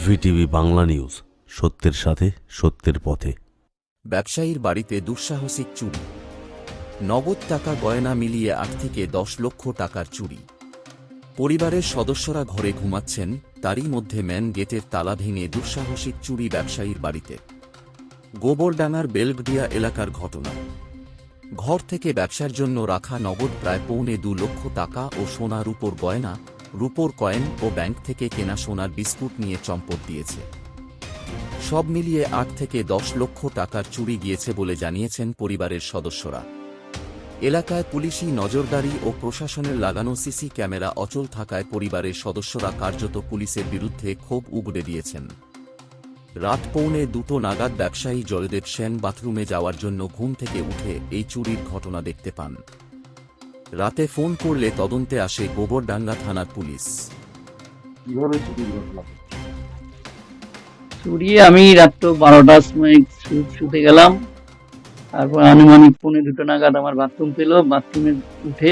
VTV Bangla news, সত্যের সাথে সত্যের পথে। ব্যবসায়ীর বাড়িতে দুঃসাহসিক চুরি, নগদ টাকা গয়না মিলিয়ে ৮ থেকে ১০ লক্ষ টাকার চুরি। পরিবারের সদস্যরা ঘরে ঘুমাচ্ছেন, তারই মধ্যে মেন গেটের তালা ভেঙে দুঃসাহসিক চুরি ব্যবসায়ীর বাড়িতে। গোবরডাঙ্গার বেলগডিয়া এলাকার ঘটনা। ঘর থেকে ব্যবসার জন্য রাখা নগদ প্রায় ১.২ লক্ষ টাকা ও সোনা রূপোর গয়না, রূপোর কয়েন ও ব্যাংক থেকে কেনা সোনার বিস্কুট নিয়ে চম্পট দিয়েছে। সব মিলিয়ে ৮ থেকে ১০ লক্ষ টাকার চুরি গিয়েছে বলে জানিয়েছেন পরিবারের সদস্যরা। এলাকায় পুলিশি নজরদারি ও প্রশাসনের লাগানো সিসি ক্যামেরা অচল থাকায় পরিবারের সদস্যরা কার্যত পুলিশের বিরুদ্ধে ক্ষোভ উগরে দিয়েছেন। রাত ১:২ নাগাদ ব্যবসায়ী জয়দেব সেন বাথরুমে যাওয়ার জন্য ঘুম থেকে উঠে এই চুরির ঘটনা দেখতে পান। রাতে ফোন করলে তদন্তে আসে গোবরডাঙ্গা থানার পুলিশ। চুরি আমি রাত ১২টার সময় শুতে গেলাম। তারপর আনুমানিক ১:২ নাগাদ আমার বাথরুম পেল। বাথরুমে উঠে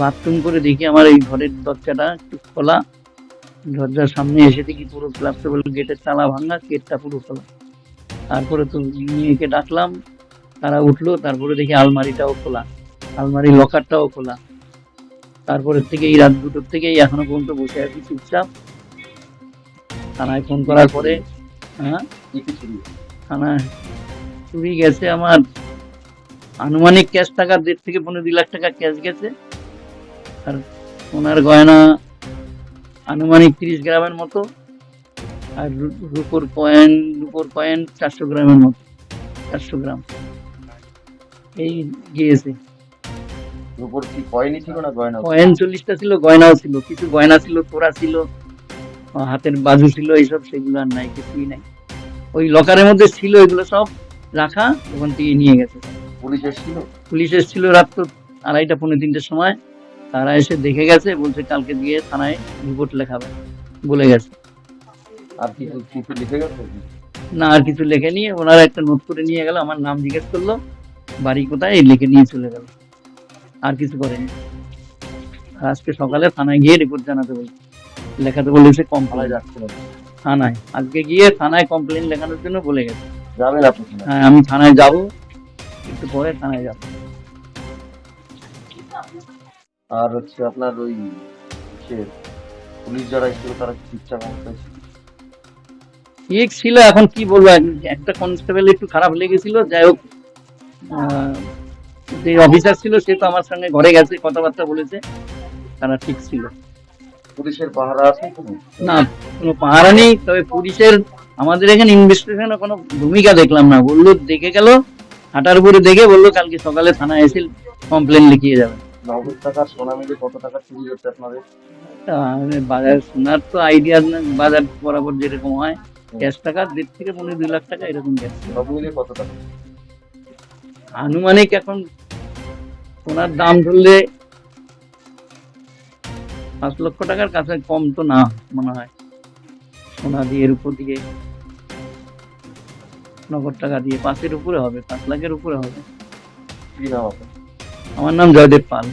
বাথরুম করে দেখি আমার এই ঘরের দরজাটা একটু খোলা। দরজার সামনে এসে দেখি পুরো ফ্লেক্সিবল গেটের তালা ভাঙা, গেটটা পুরো খোলা। তারপরে তো মেয়েকে ডাকলাম, তারা উঠলো। তারপরে দেখি আলমারিটাও খোলা, আলমারির লকারটাও খোলা। তারপরে থেকে এই রাত ২টোর থেকেই এখনো পর্যন্ত বসে আছি চুপচাপ। থানায় ফোন করার পরে থানায় চুরি গেছে আমার আনুমানিক ক্যাশ টাকা ১.৫ থেকে ২ লাখ টাকা ক্যাশ গেছে। আর সোনার গয়না আনুমানিক ৩০ গ্রামের মতো, আর রূপোর কয়েন ৪০০ গ্রামের মতো, ৪০০ গ্রাম এই গিয়েছে। কয়েন ৪০টা ছিল, গয়নাও ছিল, কিছু গয়না ছিল, তোড়া ছিল, হাতের বাজু ছিল, এইসব সেগুলো আর নাই, কিছুই নাই। ওই লকারের মধ্যে ছিল, এগুলো সব রাখা, ওখান থেকে নিয়ে গেছে। পুলিশ এসেছিল রাত ২:৩০ ৩:৪টার সময়। তারা এসে দেখে গেছে, বলছে কালকে গিয়ে থানায় রিপোর্ট লেখাবে বলে গেছে। না, আর কিছু লেখেনি। ওনারা একটা নোট করে নিয়ে গেল, আমার নাম জিজ্ঞেস করলো, বাড়ি কোথায়, লিখে নিয়ে চলে গেল। আর কিছু করেনি। আজকে সকালে থানায় গিয়ে রিপোর্ট জানাতে বলছে, লেখাতে বলেছে কমপ্লেন থানায়। আজকে গিয়ে থানায় কমপ্লেন লেখানোর জন্য বলে গেছে। হ্যাঁ, আমি থানায় যাব, একটু পরে থানায় যাব। আর হচ্ছে আপনার ওই পুলিশ যারা ছিল তারা ঠিকঠাক ঠিক ছিল। এখন কি বলবো, একটা কনস্টেবল একটু খারাপ লেগেছিল। যাই হোক, যে অফিসার ছিল সে তো আমার সঙ্গে ঘরে গেছে, কথাবার্তা বলেছে, তারা ঠিক ছিল। পুলিশের পাহারা আছে? না, কোনো পাহারা নেই। তবে পুলিশের আমাদের এখানে ইনভেস্টিগেশনে কোনো ভূমিকা দেখলাম না। বললো দেখে গেল, হাঁটার উপরে দেখে বললো কালকে সকালে থানায় এসে কমপ্লেন লিখিয়ে যাবে। নগদ টাকা সোনা মিলে কত টাকা চুরি হচ্ছে আপনাদের? বাজার সোনার তো আইডিয়া না, বাজার বরাবর যেরকম হয় ক্যাশ টাকা ১.৫ থেকে ২ লাখ টাকা এরকম গেছে। সব মিলে কত টাকা আনুমানিক এখন সোনার দাম ধরলে ৫ লক্ষ টাকার কাছে কম তো না মনে হয়। সোনা দিয়ে, এর উপর দিয়ে, নগদ টাকা দিয়ে ৫-এর উপরে হবে, ৫ লাখের উপরে হবে। কি নাম আপনার? আমার নাম জয়দেব পাল।